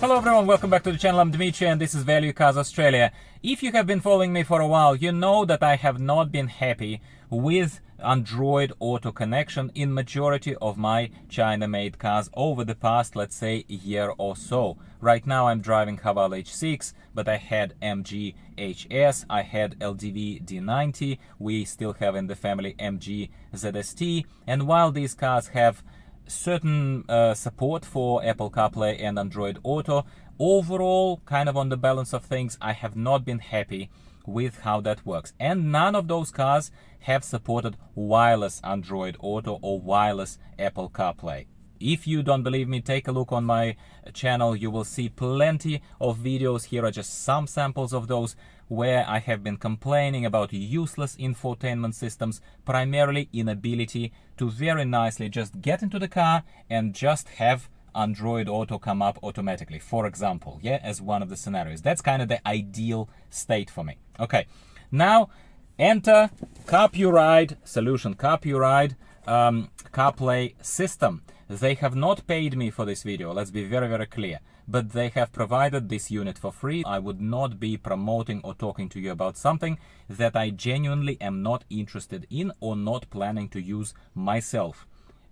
Hello everyone, welcome back to the channel. I'm Dimitri and this is Value Cars Australia. If you have been following me for a while, you know that I have not been happy with Android Auto connection in majority of my China-made cars over the past, let's say, year or so. Right now I'm driving Haval H6, but I had MG HS, I had LDV D90, we still have in the family MG ZST, and while these cars have certain support for Apple CarPlay and Android Auto, overall, kind of on the balance of things, I have not been happy with how that works. And none of those cars have supported wireless Android Auto or wireless Apple CarPlay. If you don't believe me, take a look on my channel. You will see plenty of videos. Here are just some samples of those where I have been complaining about useless infotainment systems, primarily inability to very nicely just get into the car and just have Android Auto come up automatically, for example, yeah, as one of the scenarios. That's kind of the ideal state for me. Okay, now enter Carpuride solution, Carpuride Carplay System. They have not paid me for this video, let's be very, very clear, but they have provided this unit for free. I would not be promoting or talking to you about something that I genuinely am not interested in or not planning to use myself.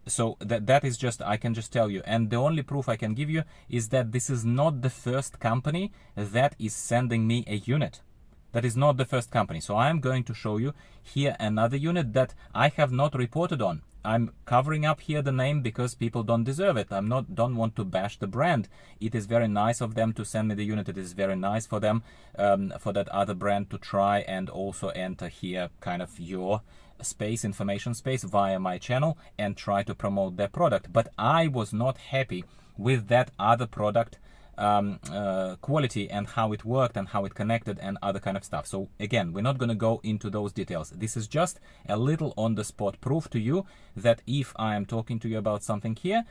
So that is just, I can just tell you, and the only proof I can give you is that this is not the first company that is sending me a unit. That is not the first company. So I am going to show you here another unit that I have not reported on. I'm covering up here the name because people don't deserve it. Don't want to bash the brand. It is very nice of them to send me the unit. It is very nice for them, for that other brand to try and also enter here kind of your space, information space via my channel and try to promote their product. But I was not happy with that other product quality and how it worked and how it connected and other kind of stuff. So again, we're not going to go into those details. This is just a little on the spot proof to you that if I am talking to you about something here,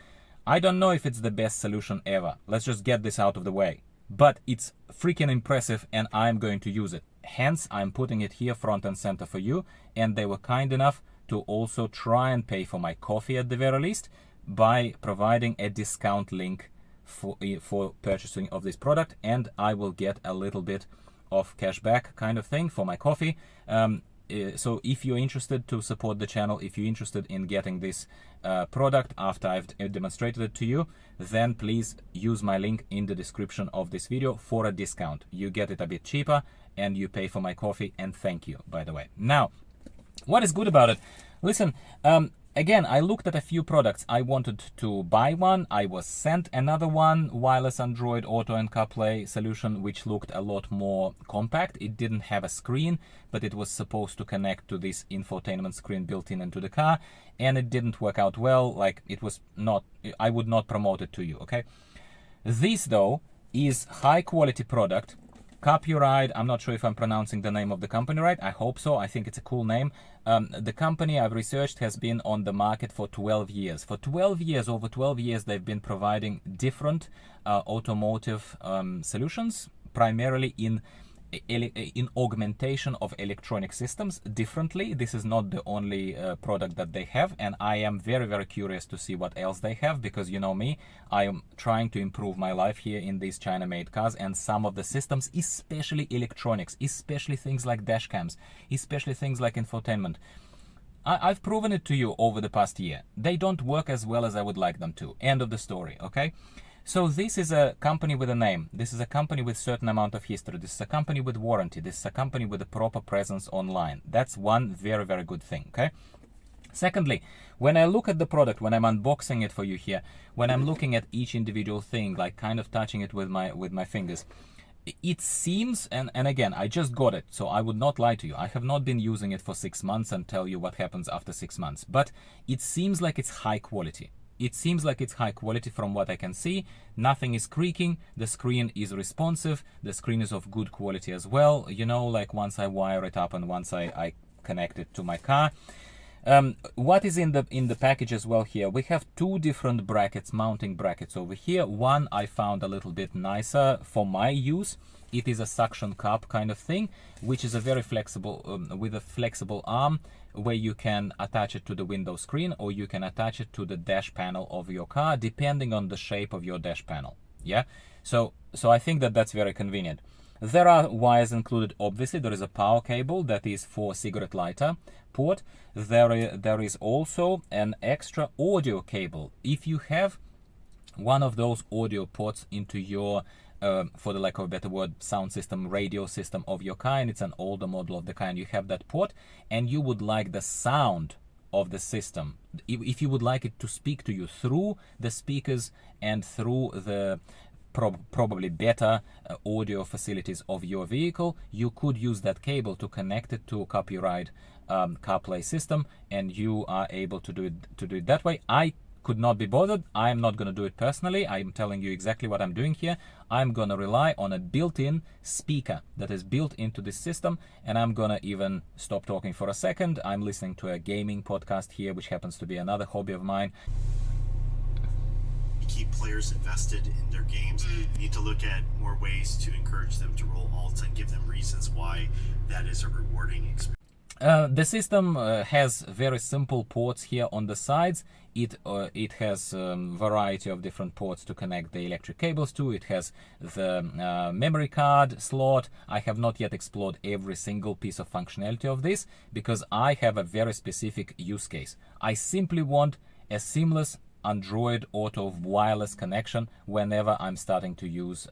I don't know if it's the best solution ever. Let's just get this out of the way. But it's freaking impressive and I'm going to use it. Hence, I'm putting it here front and center for you. And they were kind enough to also try and pay for my coffee at the very least by providing a discount link for purchasing of this product, and I will get a little bit of cash back kind of thing for my coffee. So if you're interested to support the channel, if you're interested in getting this product after I've demonstrated it to you, then please use my link in the description of this video for a discount. You get it a bit cheaper and you pay for my coffee, and thank you, by the way. Now, what is good about it? Listen, again, I looked at a few products. I wanted to buy one. I was sent another one, wireless Android Auto and CarPlay solution, which looked a lot more compact. It didn't have a screen, but it was supposed to connect to this infotainment screen built in into the car, and it didn't work out well. Like, it was not, I would not promote it to you, okay? This, though, is high quality product. Carpuride, I'm not sure if I'm pronouncing the name of the company right. I hope so. I think it's a cool name. The company I've researched has been on the market for 12 years. For 12 years, over 12 years, they've been providing different automotive solutions, primarily in augmentation of electronic systems differently. This is not the only product that they have, and I am very, very curious to see what else they have, because you know me, I am trying to improve my life here in these China-made cars, and some of the systems, especially electronics, especially things like dash cams, especially things like infotainment, I've proven it to you over the past year. They don't work as well as I would like them to. End of the story, okay? So this is a company with a name. This is a company with certain amount of history. This is a company with warranty. This is a company with a proper presence online. That's one very, very good thing, okay? Secondly, when I look at the product, when I'm unboxing it for you here, when I'm looking at each individual thing, like kind of touching it with my fingers, it seems, and again, I just got it, so I would not lie to you. I have not been using it for 6 months and tell you what happens after 6 months, but it seems like it's high quality. It seems like it's high quality from what I can see. Nothing is creaking. The screen is responsive. The screen is of good quality as well. You know, like once I wire it up and once I connect it to my car. What is in the package as well here? We have two different brackets, mounting brackets over here. One I found a little bit nicer for my use. It is a suction cup kind of thing, which is a very flexible, with a flexible arm, where you can attach it to the window screen or you can attach it to the dash panel of your car, depending on the shape of your dash panel. Yeah, so I think that that's very convenient. There are wires included. Obviously, there is a power cable that is for cigarette lighter port. There is also an extra audio cable. If you have one of those audio ports into your, for the lack of a better word, sound system, radio system of your car, and it's an older model of the car, and you have that port, and you would like the sound of the system, if you would like it to speak to you through the speakers and through the probably better audio facilities of your vehicle, you could use that cable to connect it to Carpuride CarPlay system, and you are able to do it that way. I could not be bothered. I'm not going to do it personally. I'm telling you exactly what I'm doing here. I'm going to rely on a built-in speaker that is built into this system, and I'm going to even stop talking for a second. I'm listening to a gaming podcast here, which happens to be another hobby of mine. Keep players invested in their games. You need to look at more ways to encourage them to roll alts and give them reasons why that is a rewarding experience. The system has very simple ports here on the sides. It has a variety of different ports to connect the electric cables to. It has the memory card slot. I have not yet explored every single piece of functionality of this because I have a very specific use case. I simply want a seamless Android Auto wireless connection whenever I'm starting to use,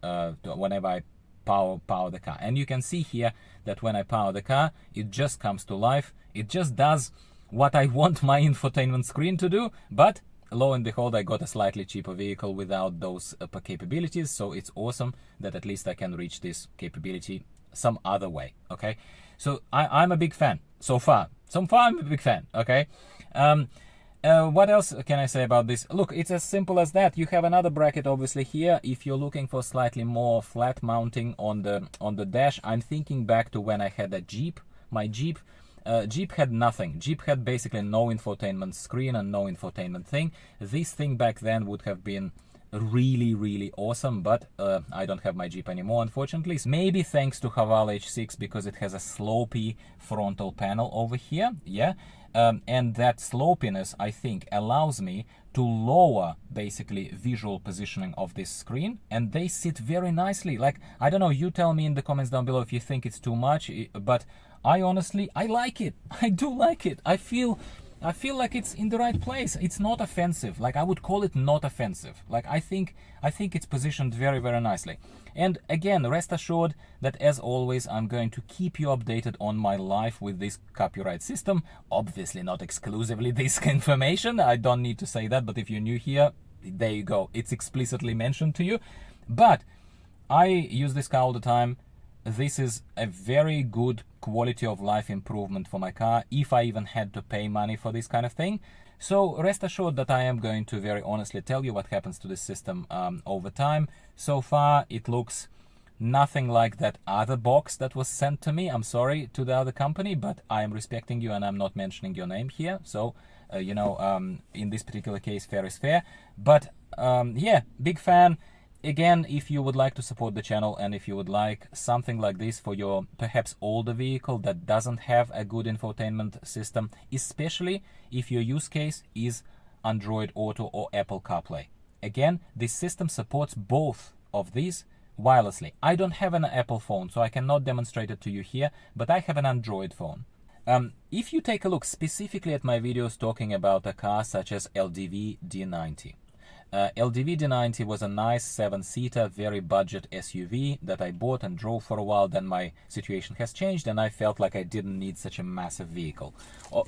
whenever I power the car. And you can see here that when I power the car, it just comes to life. It just does what I want my infotainment screen to do, but lo and behold, I got a slightly cheaper vehicle without those capabilities, so it's awesome that at least I can reach this capability some other way, okay? So I'm a big fan so far. I'm a big fan, okay? What else can I say about this? Look, it's as simple as that. You have another bracket obviously here. If you're looking for slightly more flat mounting on the dash, I'm thinking back to when I had a Jeep. My Jeep had nothing. Jeep had basically no infotainment screen and no infotainment thing. This thing back then would have been really awesome, but I don't have my Jeep anymore, unfortunately. Maybe thanks to Haval H6, because it has a slopey frontal panel over here, yeah. And that slopiness, I think, allows me to lower basically visual positioning of this screen, and they sit very nicely. Like, I don't know, you tell me in the comments down below if you think it's too much, but I honestly like it. I do like it. I feel like it's in the right place. It's not offensive. Like, I would call it not offensive. Like, I think it's positioned very nicely. And again, rest assured that as always, I'm going to keep you updated on my life with this Carpuride system. Obviously not exclusively this information. I don't need to say that, but if you're new here, there you go. It's explicitly mentioned to you. But I use this car all the time. This is a very good quality of life improvement for my car, if I even had to pay money for this kind of thing. So rest assured that I am going to very honestly tell you what happens to this system over time. So far, it looks nothing like that other box that was sent to me. I'm sorry to the other company, but I am respecting you and I'm not mentioning your name here. So, in this particular case, fair is fair. But yeah, big fan. Again, if you would like to support the channel and if you would like something like this for your perhaps older vehicle that doesn't have a good infotainment system, especially if your use case is Android Auto or Apple CarPlay. Again, this system supports both of these wirelessly. I don't have an Apple phone, so I cannot demonstrate it to you here, but I have an Android phone. If you take a look specifically at my videos talking about a car such as LDV D90, LDV D90 was a nice 7-seater, very budget SUV that I bought and drove for a while. Then my situation has changed and I felt like I didn't need such a massive vehicle.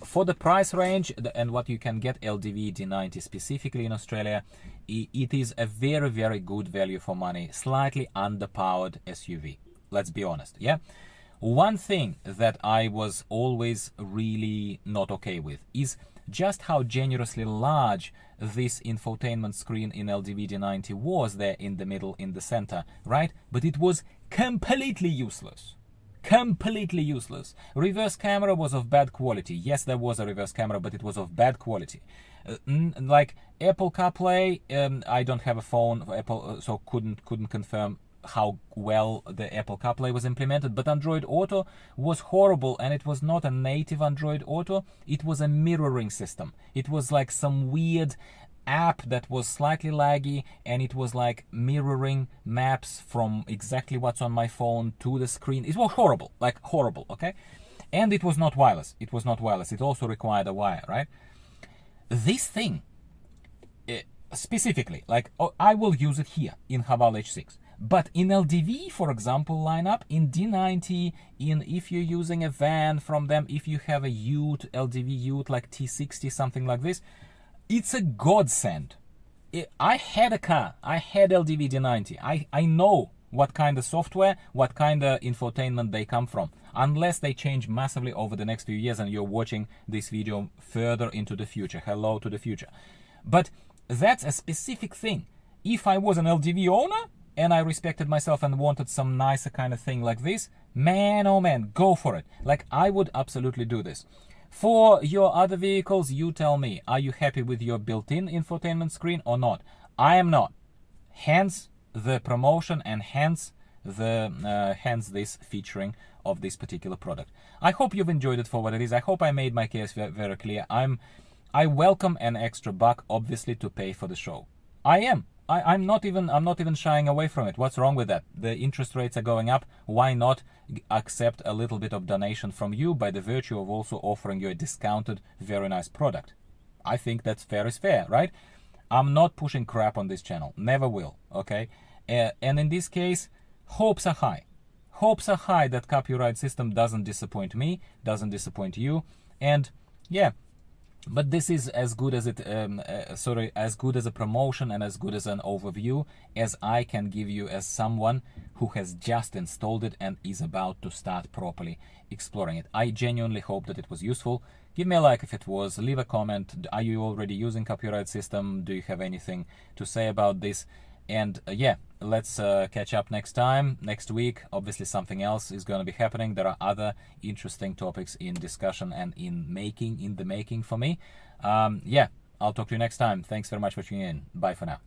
For the price range and what you can get LDV D90 specifically in Australia, it is a very good value for money, slightly underpowered SUV. Let's be honest, yeah? One thing that I was always really not okay with is just how generously large this infotainment screen in LDV D90 was there in the middle, in the center, right? But it was completely useless. Completely useless. Reverse camera was of bad quality. Yes, there was a reverse camera, but it was of bad quality. Like Apple CarPlay, I don't have a phone for Apple, so couldn't confirm how well the Apple CarPlay was implemented, but Android Auto was horrible, and it was not a native Android Auto, it was a mirroring system. It was like some weird app that was slightly laggy, and it was like mirroring maps from exactly what's on my phone to the screen. It was horrible, like horrible, okay? And it was not wireless. It was not wireless. It also required a wire, right? This thing, specifically, like I will use it here in Haval H6. But in LDV, for example, lineup, in D90, if you're using a van from them, if you have a Ute, LDV Ute like T60, something like this, it's a godsend. I had a car, I had LDV D90. I know what kind of software, what kind of infotainment they come from. Unless they change massively over the next few years and you're watching this video further into the future. Hello to the future. But that's a specific thing. If I was an LDV owner, and I respected myself and wanted some nicer kind of thing like this, man, oh man, go for it. Like, I would absolutely do this. For your other vehicles, you tell me, are you happy with your built-in infotainment screen or not? I am not. Hence the promotion and hence this featuring of this particular product. I hope you've enjoyed it for what it is. I hope I made my case very clear. I welcome an extra buck, obviously, to pay for the show. I am. I'm not even shying away from it. What's wrong with that? The interest rates are going up. Why not accept a little bit of donation from you by the virtue of also offering you a discounted, very nice product? I think that's fair is fair, right? I'm not pushing crap on this channel. Never will, okay? And in this case, hopes are high. Hopes are high that Carpuride system doesn't disappoint me, doesn't disappoint you. And yeah, but this is as good as as good as a promotion and as good as an overview as I can give you as someone who has just installed it and is about to start properly exploring it. I genuinely hope that it was useful. Give me a like if it was, leave a comment. Are you already using Carpuride system? Do you have anything to say about this? And yeah, let's catch up next time, next week. Obviously something else is going to be happening. There are other interesting topics in discussion and in the making for me. Yeah, I'll talk to you next time. Thanks very much for tuning in. Bye for now.